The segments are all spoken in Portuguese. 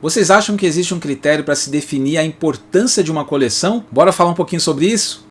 Vocês acham que existe um critério para se definir a importância de uma coleção? Bora falar um pouquinho sobre isso?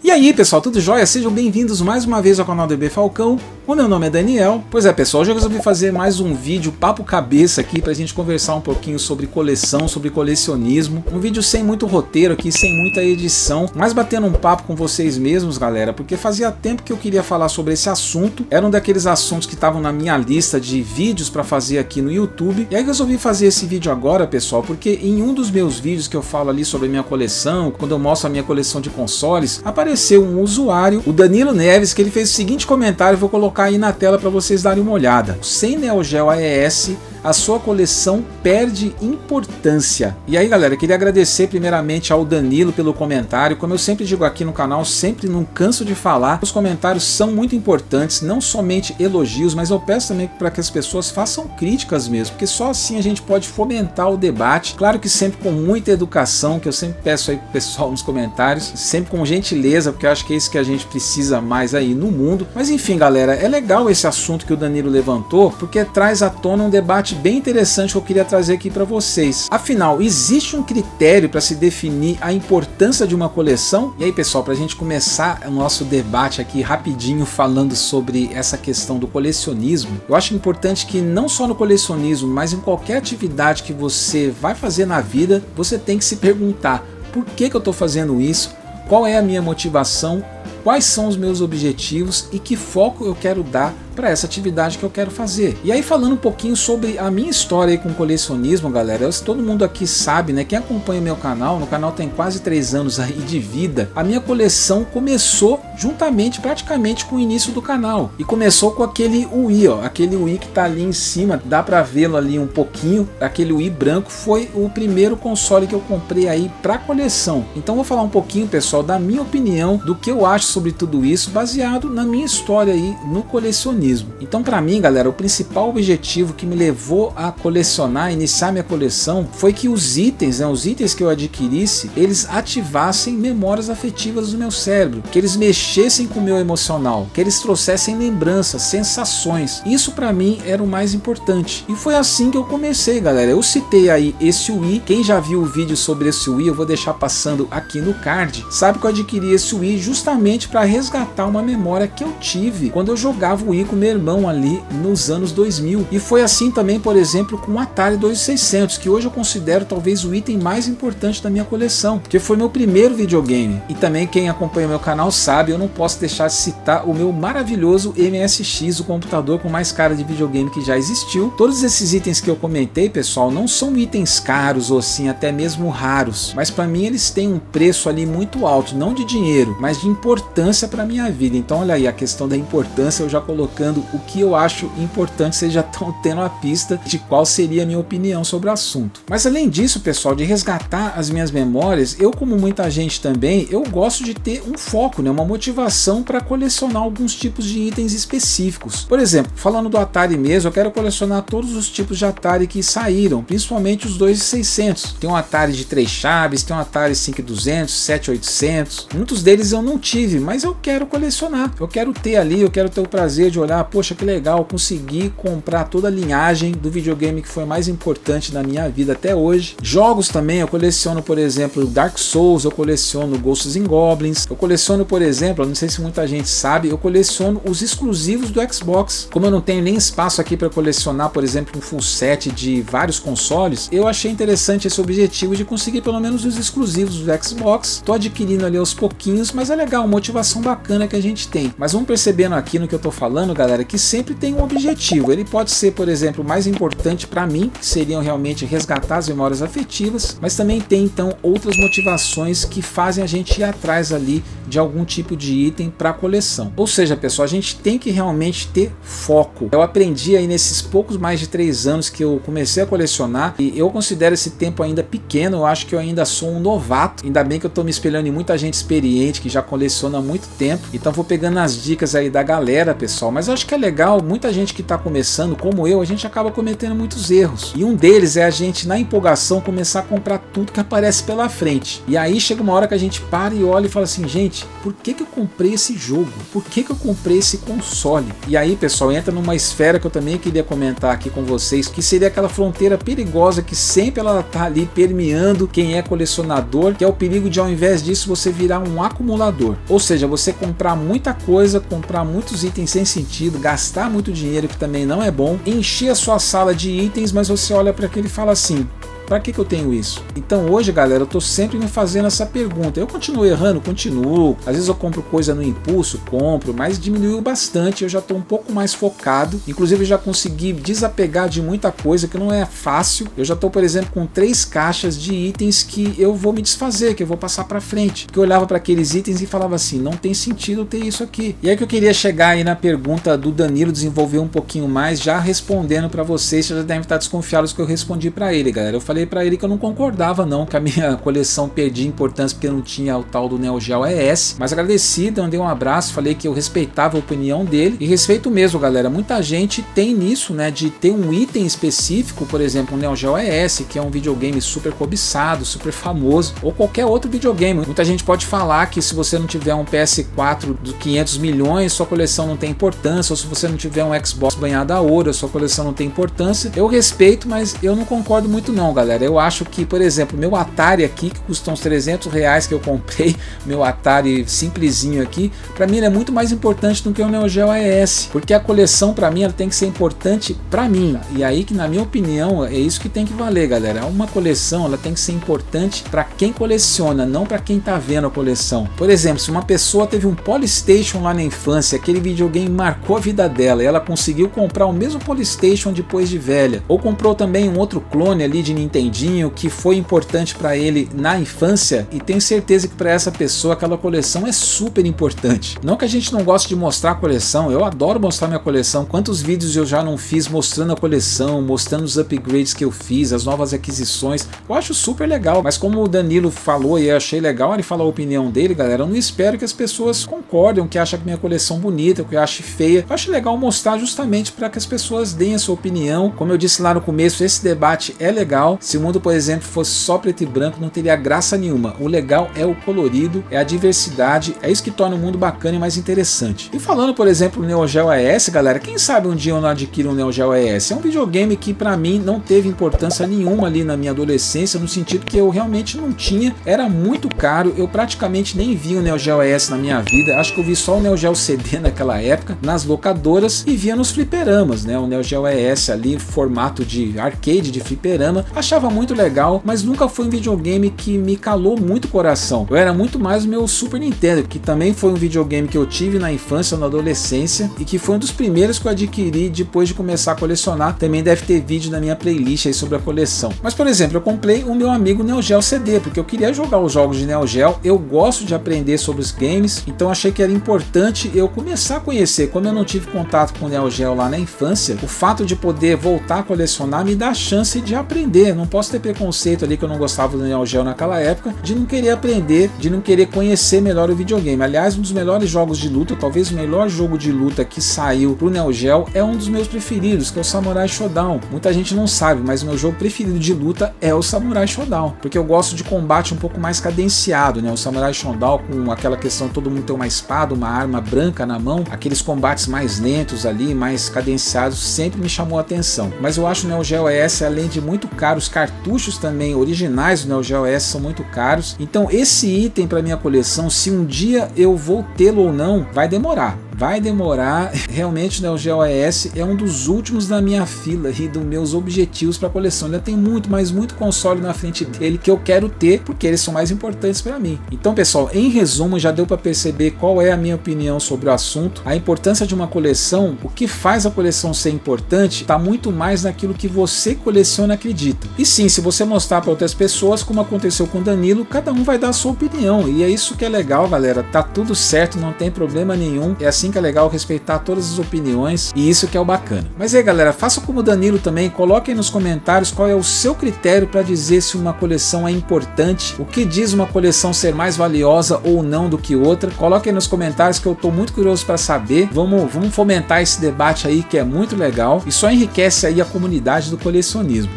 E aí pessoal, tudo jóia? Sejam bem-vindos mais uma vez ao canal do EB Falcão. O meu nome é Daniel. Pois é pessoal, hoje eu resolvi fazer mais um vídeo papo cabeça aqui pra gente conversar um pouquinho sobre coleção, sobre colecionismo. Um vídeo sem muito roteiro aqui, sem muita edição, mas batendo um papo com vocês mesmos, galera, porque fazia tempo que eu queria falar sobre esse assunto. Era um daqueles assuntos que estavam na minha lista de vídeos pra fazer aqui no YouTube. E aí eu resolvi fazer esse vídeo agora, pessoal, porque em um dos meus vídeos que eu falo ali sobre a minha coleção, quando eu mostro a minha coleção de consoles, apareceu um usuário, o Danilo Neves, que ele fez o seguinte comentário, eu vou colocar aí na tela para vocês darem uma olhada. Sem Neo Geo AES, a sua coleção perde importância. E aí galera, eu queria agradecer primeiramente ao Danilo pelo comentário. Como eu sempre digo aqui no canal, sempre não canso de falar, os comentários são muito importantes, não somente elogios, mas eu peço também para que as pessoas façam críticas mesmo, porque só assim a gente pode fomentar o debate, claro que sempre com muita educação, que eu sempre peço aí pro pessoal nos comentários, sempre com gentileza, porque eu acho que é isso que a gente precisa mais aí no mundo. Mas enfim galera, é legal esse assunto que o Danilo levantou, porque traz à tona um debate bem interessante que eu queria trazer aqui para vocês. Afinal, existe um critério para se definir a importância de uma coleção? E aí pessoal, para a gente começar o nosso debate aqui rapidinho falando sobre essa questão do colecionismo, eu acho importante que não só no colecionismo, mas em qualquer atividade que você vai fazer na vida, você tem que se perguntar: por que eu estou fazendo isso? Qual é a minha motivação? Quais são os meus objetivos e que foco eu quero dar para essa atividade que eu quero fazer. E aí falando um pouquinho sobre a minha história aí com colecionismo, galera, todo mundo aqui sabe, né? Quem acompanha o meu canal tem quase 3 anos aí de vida. A minha coleção começou juntamente, praticamente com o início do canal. E começou com aquele Wii, ó, aquele Wii que tá ali em cima, dá para vê-lo ali um pouquinho. Aquele Wii branco foi o primeiro console que eu comprei aí para coleção. Então vou falar um pouquinho, pessoal, da minha opinião, do que eu acho sobre tudo isso, baseado na minha história aí no colecionismo. Então para mim galera, o principal objetivo que me levou a colecionar, iniciar minha coleção, foi que os itens, né, os itens que eu adquirisse, eles ativassem memórias afetivas do meu cérebro, que eles mexessem com o meu emocional, que eles trouxessem lembranças, sensações. Isso para mim era o mais importante. E foi assim que eu comecei galera. Eu citei aí esse Wii, quem já viu o vídeo sobre esse Wii, eu vou deixar passando aqui no card, sabe que eu adquiri esse Wii justamente para resgatar uma memória que eu tive quando eu jogava o Wii com meu irmão ali nos anos 2000. E foi assim também, por exemplo, com o Atari 2600, que hoje eu considero talvez o item mais importante da minha coleção, porque foi meu primeiro videogame. E também quem acompanha o meu canal sabe, eu não posso deixar de citar o meu maravilhoso MSX, o computador com mais cara de videogame que já existiu. Todos esses itens que eu comentei, pessoal, não são itens caros ou assim, até mesmo raros, mas para mim eles têm um preço ali muito alto, não de dinheiro, mas de importância para minha vida. Então olha aí, a questão da importância eu já colocando o que eu acho importante, vocês já estão tendo a pista de qual seria a minha opinião sobre o assunto. Mas além disso, pessoal, de resgatar as minhas memórias, eu, como muita gente também, eu gosto de ter um foco, né, uma motivação para colecionar alguns tipos de itens específicos. Por exemplo, falando do Atari mesmo, eu quero colecionar todos os tipos de Atari que saíram, principalmente os 2600. Tem um Atari de 3 chaves, tem um Atari 5200, 7800, muitos deles eu não tive, mas eu quero colecionar, eu quero ter ali, eu quero ter o prazer de olhar, poxa que legal, consegui comprar toda a linhagem do videogame que foi mais importante na minha vida até hoje. Jogos também, eu coleciono, por exemplo, Dark Souls, eu coleciono Ghosts and Goblins, eu coleciono, por exemplo, não sei se muita gente sabe, eu coleciono os exclusivos do Xbox. Como eu não tenho nem espaço aqui para colecionar, por exemplo, um full set de vários consoles, eu achei interessante esse objetivo de conseguir pelo menos os exclusivos do Xbox. Tô adquirindo ali aos pouquinhos, mas é legal, motivação bacana que a gente tem. Mas vamos percebendo aqui no que eu tô falando, galera, que sempre tem um objetivo. Ele pode ser, por exemplo, mais importante para mim, que seriam realmente resgatar as memórias afetivas, mas também tem então outras motivações que fazem a gente ir atrás ali de algum tipo de item para a coleção. Ou seja, pessoal, a gente tem que realmente ter foco. Eu aprendi aí nesses poucos mais de 3 anos que eu comecei a colecionar, e eu considero esse tempo ainda pequeno, eu acho que eu ainda sou um novato, ainda bem que eu tô me espelhando em muita gente experiente que já coleciona há muito tempo, então vou pegando as dicas aí da galera, pessoal. Mas eu acho que é legal, muita gente que está começando, como eu, a gente acaba cometendo muitos erros. E um deles é a gente, na empolgação, começar a comprar tudo que aparece pela frente. E aí chega uma hora que a gente para e olha e fala assim, gente, por que eu comprei esse jogo? Por que eu comprei esse console? E aí, pessoal, entra numa esfera que eu também queria comentar aqui com vocês, que seria aquela fronteira perigosa que sempre ela tá ali permeando quem é colecionador, que é o perigo de, ao invés disso, você virar um acumulador. Ou seja, você comprar muita coisa, comprar muitos itens sem sentido, gastar muito dinheiro, que também não é bom, encher a sua sala de itens, mas você olha para aquele e fala assim, pra que eu tenho isso? Então hoje, galera, eu tô sempre me fazendo essa pergunta. Eu continuo errando? Continuo. Às vezes eu compro coisa no impulso, compro, mas diminuiu bastante, eu já tô um pouco mais focado. Inclusive eu já consegui desapegar de muita coisa que não é fácil. Eu já tô, por exemplo, com 3 caixas de itens que eu vou me desfazer, que eu vou passar pra frente. Que eu olhava para aqueles itens e falava assim, não tem sentido ter isso aqui. E aí que eu queria chegar aí na pergunta do Danilo, desenvolver um pouquinho mais, já respondendo para vocês, vocês já devem estar desconfiados que eu respondi para ele, galera. Eu falei para ele que eu não concordava não, que a minha coleção perdia importância porque não tinha o tal do Neo Geo ES, mas agradeci, mandei um abraço, falei que eu respeitava a opinião dele, e respeito mesmo, galera. Muita gente tem nisso, né, de ter um item específico, por exemplo, o Neo Geo ES, que é um videogame super cobiçado, super famoso, ou qualquer outro videogame. Muita gente pode falar que se você não tiver um PS4 de 500 milhões, sua coleção não tem importância, ou se você não tiver um Xbox banhado a ouro, sua coleção não tem importância. Eu respeito, mas eu não concordo muito não, galera. Eu acho que, por exemplo, meu Atari aqui, que custa uns 300 reais que eu comprei, meu Atari simplesinho aqui, pra mim ele é muito mais importante do que o Neo Geo ES, porque a coleção pra mim ela tem que ser importante pra mim, e aí que na minha opinião é isso que tem que valer, galera. Uma coleção ela tem que ser importante pra quem coleciona, não pra quem tá vendo a coleção. Por exemplo, se uma pessoa teve um Polystation lá na infância, aquele videogame marcou a vida dela, e ela conseguiu comprar o mesmo Polystation depois de velha, ou comprou também um outro clone ali de Nintendinho que foi importante para ele na infância, e tenho certeza que para essa pessoa aquela coleção é super importante. Não que a gente não goste de mostrar a coleção, eu adoro mostrar minha coleção, quantos vídeos eu já não fiz mostrando a coleção, mostrando os upgrades que eu fiz, as novas aquisições, eu acho super legal, mas como o Danilo falou e eu achei legal ele falar a opinião dele, galera, eu não espero que as pessoas concordem, que acham que minha coleção bonita, que eu acho feia, eu acho legal mostrar justamente para que as pessoas deem a sua opinião. Como eu disse lá no começo, esse debate é legal. Se o mundo, por exemplo, fosse só preto e branco, não teria graça nenhuma. O legal é o colorido, é a diversidade, é isso que torna o mundo bacana e mais interessante. E falando, por exemplo, do Neo Geo ES, galera, quem sabe um dia eu não adquiro um Neo Geo ES? É um videogame que pra mim não teve importância nenhuma ali na minha adolescência, no sentido que eu realmente não tinha, era muito caro, eu praticamente nem vi o Neo Geo ES na minha vida, acho que eu vi só o Neo Geo CD naquela época, nas locadoras, e via nos fliperamas, né? O Neo Geo ES ali, formato de arcade, de fliperama, achava muito legal, mas nunca foi um videogame que me calou muito o coração. Eu era muito mais o meu Super Nintendo, que também foi um videogame que eu tive na infância, na adolescência, e que foi um dos primeiros que eu adquiri depois de começar a colecionar. Também deve ter vídeo na minha playlist aí sobre a coleção. Mas, por exemplo, eu comprei o meu amigo Neo Geo CD, porque eu queria jogar os jogos de Neo Geo, eu gosto de aprender sobre os games, então achei que era importante eu começar a conhecer. Como eu não tive contato com o Neo Geo lá na infância, o fato de poder voltar a colecionar me dá a chance de aprender. Não posso ter preconceito ali que eu não gostava do Neo Geo naquela época, de não querer aprender, de não querer conhecer melhor o videogame. Aliás, um dos melhores jogos de luta, talvez o melhor jogo de luta que saiu pro Neo Geo, é um dos meus preferidos, que é o Samurai Shodown. Muita gente não sabe, mas o meu jogo preferido de luta é o Samurai Shodown, porque eu gosto de combate um pouco mais cadenciado, né? O Samurai Shodown, com aquela questão de todo mundo ter uma espada, uma arma branca na mão, aqueles combates mais lentos ali, mais cadenciados, sempre me chamou a atenção. Mas eu acho o Neo Geo ES, além de muito caro, os cartuchos também originais do Neo Geo ES são muito caros. Então esse item para minha coleção, se um dia eu vou tê-lo ou não, vai demorar. Vai demorar, realmente o Neo Geo ES é um dos últimos na minha fila e dos meus objetivos para a coleção. Ainda tem muito, mas muito console na frente dele que eu quero ter, porque eles são mais importantes para mim. Então, pessoal, em resumo, já deu para perceber qual é a minha opinião sobre o assunto. A importância de uma coleção, o que faz a coleção ser importante, está muito mais naquilo que você coleciona acredita. E sim, se você mostrar para outras pessoas, como aconteceu com o Danilo, cada um vai dar a sua opinião. E é isso que é legal, galera. Tá tudo certo, não tem problema nenhum. É assim que é legal, respeitar todas as opiniões, e isso que é o bacana. Mas aí galera, faça como o Danilo também, coloquem nos comentários qual é o seu critério para dizer se uma coleção é importante, o que diz uma coleção ser mais valiosa ou não do que outra. Coloquem nos comentários que eu estou muito curioso para saber. Vamos fomentar esse debate aí que é muito legal e só enriquece aí a comunidade do colecionismo.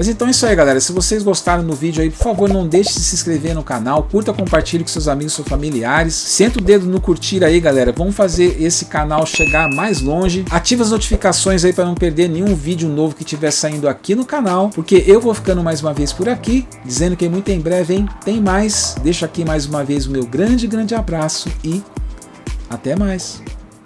Mas então é isso aí galera, se vocês gostaram do vídeo aí, por favor não deixe de se inscrever no canal, curta, compartilhe com seus amigos, seus familiares, senta o dedo no curtir aí galera, vamos fazer esse canal chegar mais longe, ativa as notificações aí para não perder nenhum vídeo novo que estiver saindo aqui no canal, porque eu vou ficando mais uma vez por aqui, dizendo que muito em breve, hein, tem mais. Deixo aqui mais uma vez o meu grande abraço e até mais.